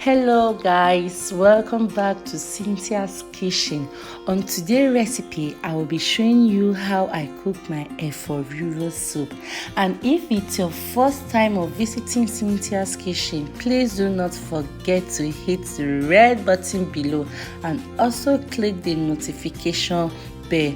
Hello guys, welcome back to Cynthia's Kitchen. On today's recipe, I will be showing you how I cook my riro soup. And if it's your first time of visiting Cynthia's Kitchen, please do not forget to hit the red button below and also click the notification bell.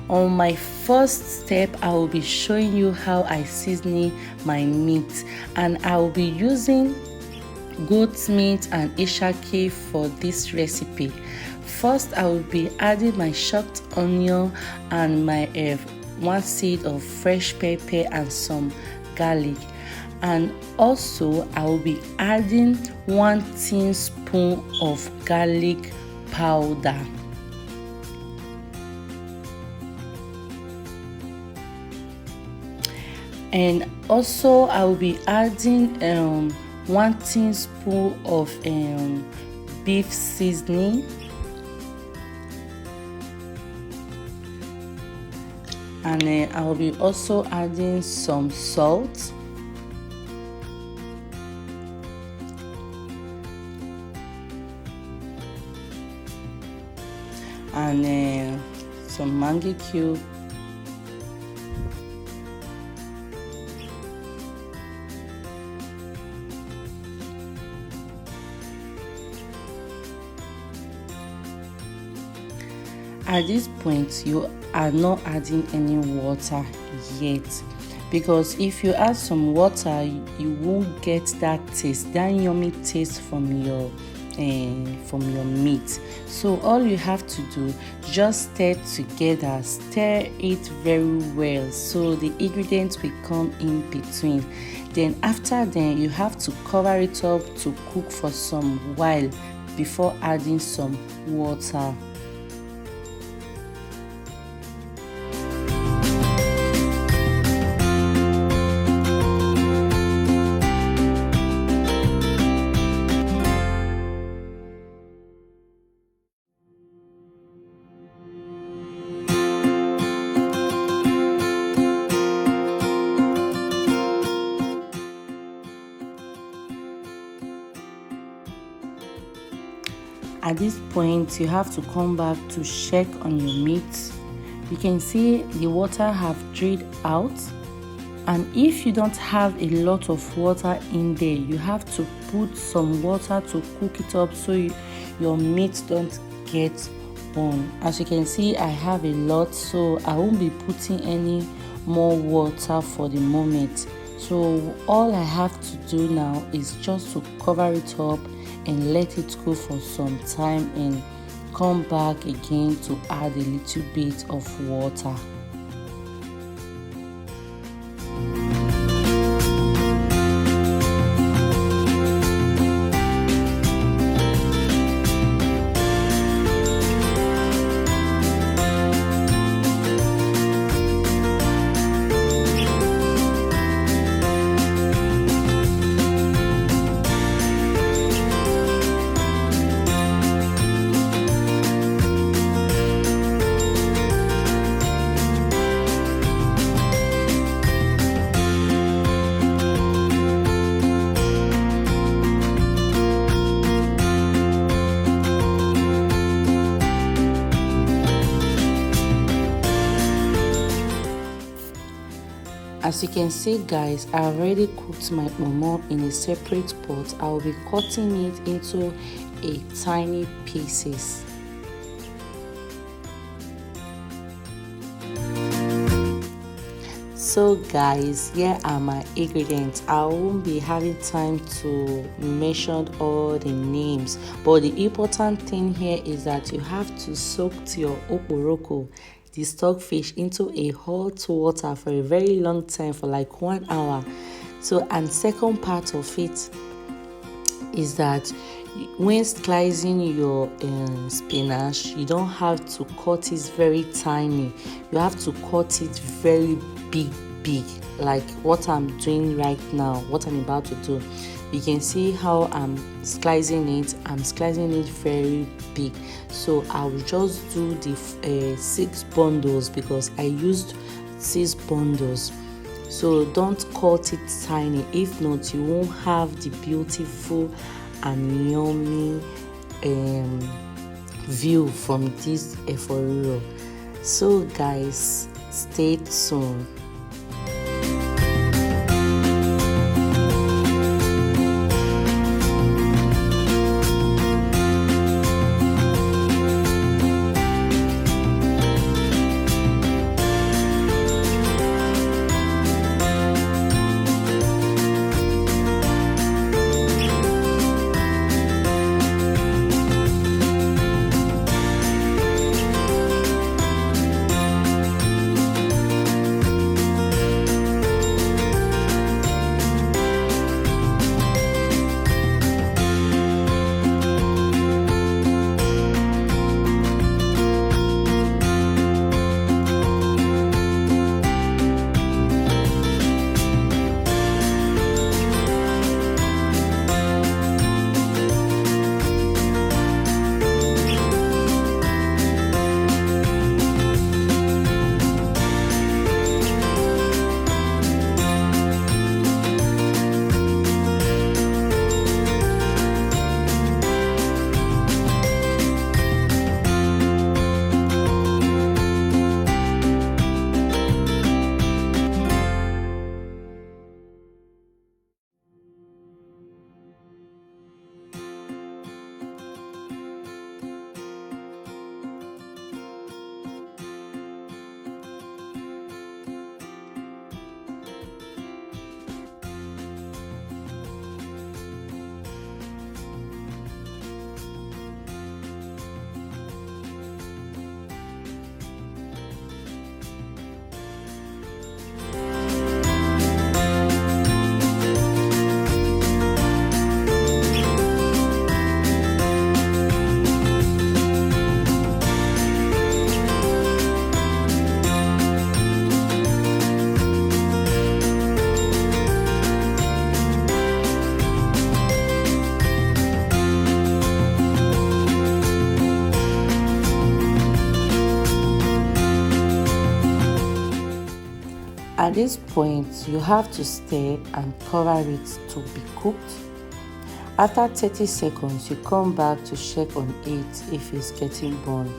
On my first step, I will be showing you how I season my meat, and I will be using goat meat and shaki for this recipe. First, I will be adding my chopped onion and my 1 seed of fresh pepper and some garlic, and also I will be adding 1 teaspoon of garlic powder. And also I will be adding 1 teaspoon of beef seasoning, and I will be also adding some salt, and some maggi cube, At this point, you are not adding any water yet, because if you add some water, you won't get that taste, that yummy taste from your meat. So all you have to do, just stir together, stir it very well so the ingredients will come in between. Then after then, you have to cover it up to cook for some while before adding some water. At this point, you have to come back to check on your meat. You can see the water have drained out, and if you don't have a lot of water in there, you have to put some water to cook it up so your meat don't get burned. As you can see, I have a lot, so I won't be putting any more water for the moment. So all I have to do now is just to cover it up and let it cool for some time and come back again to add a little bit of water. As you can see guys, I already cooked my kpomo in a separate pot. I will be cutting it into a tiny pieces. So guys, here are my ingredients. I won't be having time to mention all the names, but the important thing here is that you have to soak your okporoko, the stockfish, into a hot water for a very long time, for like 1 hour. So, and second part of it is that when slicing your spinach, you don't have to cut it very tiny. You have to cut it very big, like what I'm doing right now, what I'm about to do. You can see how I'm slicing it. I'm slicing it very big, so I will just do the 6 bundles because I used 6 bundles. So don't cut it tiny, if not you won't have the beautiful and yummy view from this riro. So guys, stay tuned. At this point, you have to stir and cover it to be cooked. After 30 seconds, you come back to check on it if it's getting burnt.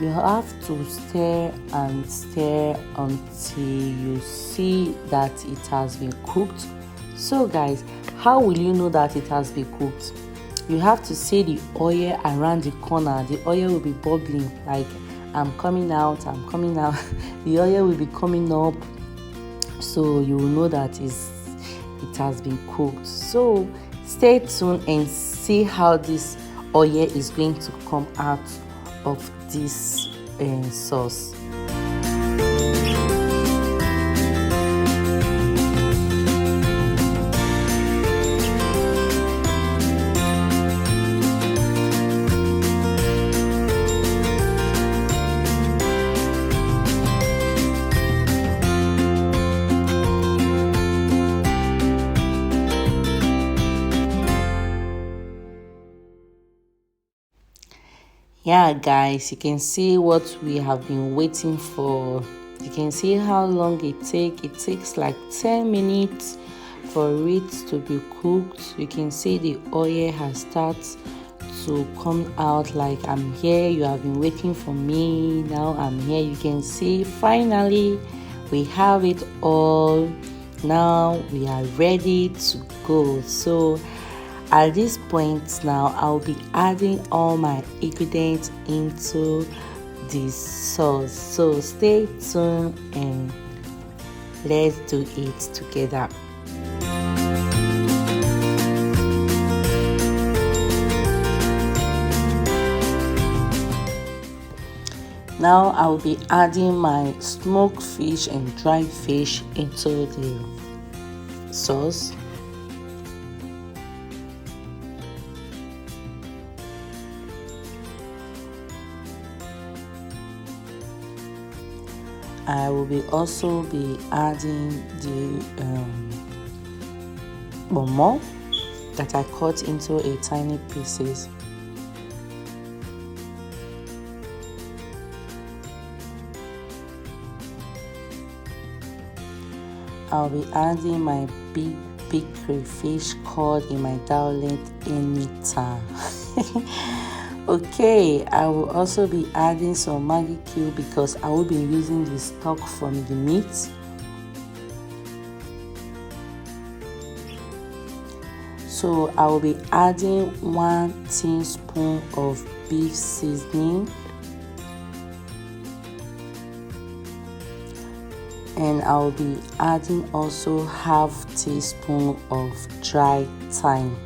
You have to stir and stir until you see that it has been cooked. So guys, how will you know that it has been cooked? You have to see the oil around the corner. The oil will be bubbling like I'm coming out. The oil will be coming up. So you will know that it has been cooked. So stay tuned and see how this oil is going to come out of this sauce. Yeah guys, you can see what we have been waiting for. You can see how long it takes like 10 minutes for it to be cooked. You can see the oil has started to come out. Like I'm here, you have been waiting for me, now I'm here. You can see finally we have it all. Now we are ready to go. So at this point now, I'll be adding all my ingredients into this sauce. So stay tuned and let's do it together. Now I'll be adding my smoked fish and dried fish into the sauce. I will also be adding the Kpomo that I cut into a tiny pieces. I'll be adding my big big crayfish cod in my dialect anytime. Okay, I will also be adding some maggi cube because I will be using the stock from the meat. So I will be adding 1 teaspoon of beef seasoning, and I will be adding also half teaspoon of dry thyme.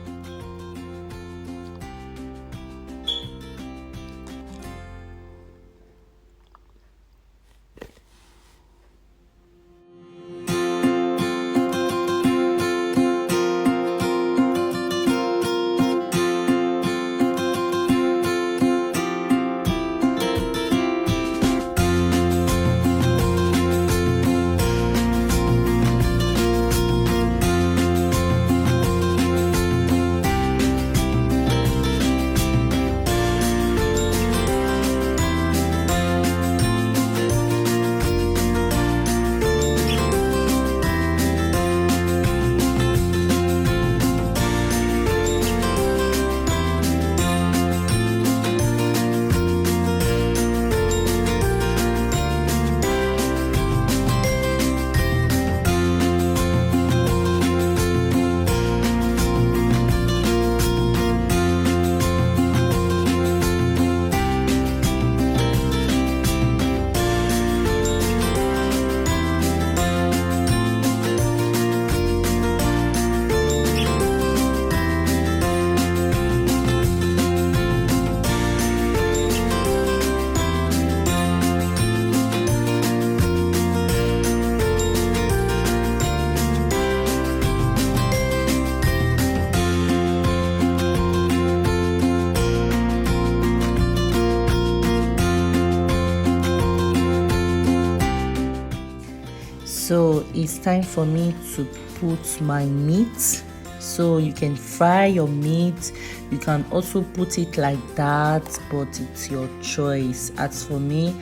So it's time for me to put my meat. So you can fry your meat, you can also put it like that, but it's your choice. As for me,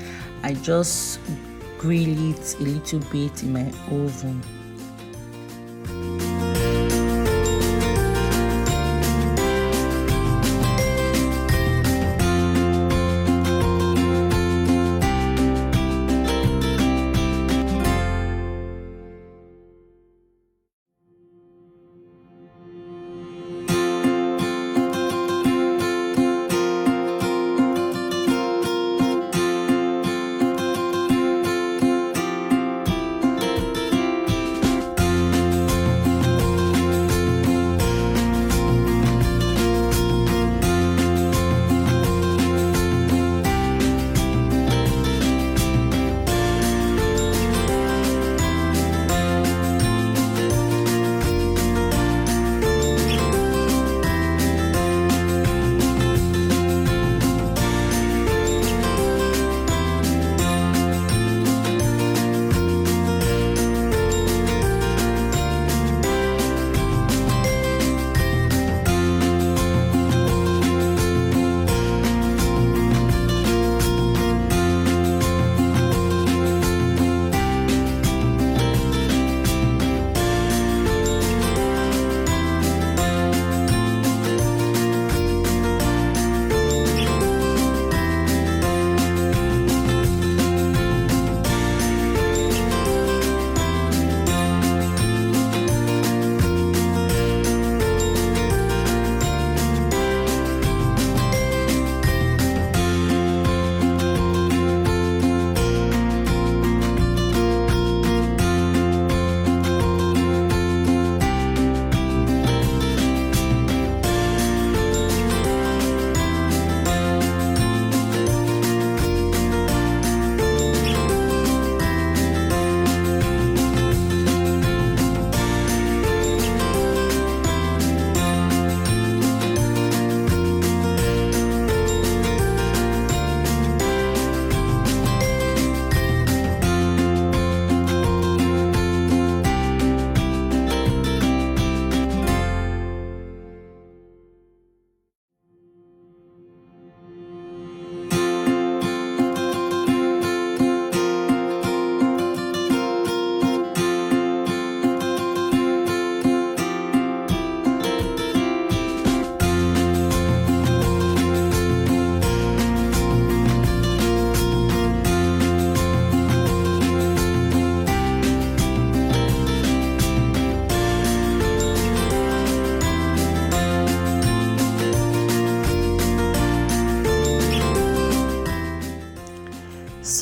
I just grill it a little bit in my oven.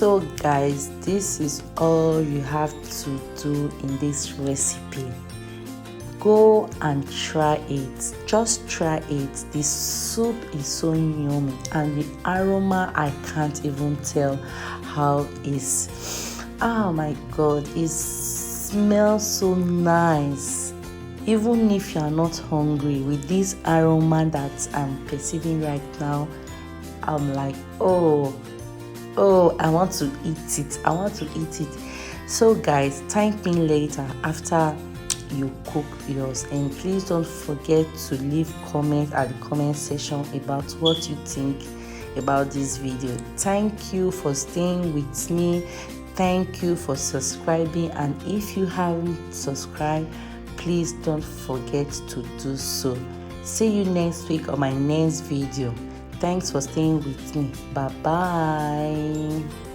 So guys, this is all you have to do in this recipe. Go and try it. Just try it. The soup is so yummy and the aroma, I can't even tell how is. Oh my god, it smells so nice. Even if you are not hungry, with this aroma that I'm perceiving right now, I'm like, oh, I want to eat it. I want to eat it. So guys, thank me later after you cook yours, and please don't forget to leave comments at the comment section about what you think about this video. Thank you for staying with me. Thank you for subscribing, and if you haven't subscribed, please don't forget to do so. See you next week on my next video. Thanks for staying with me. Bye bye.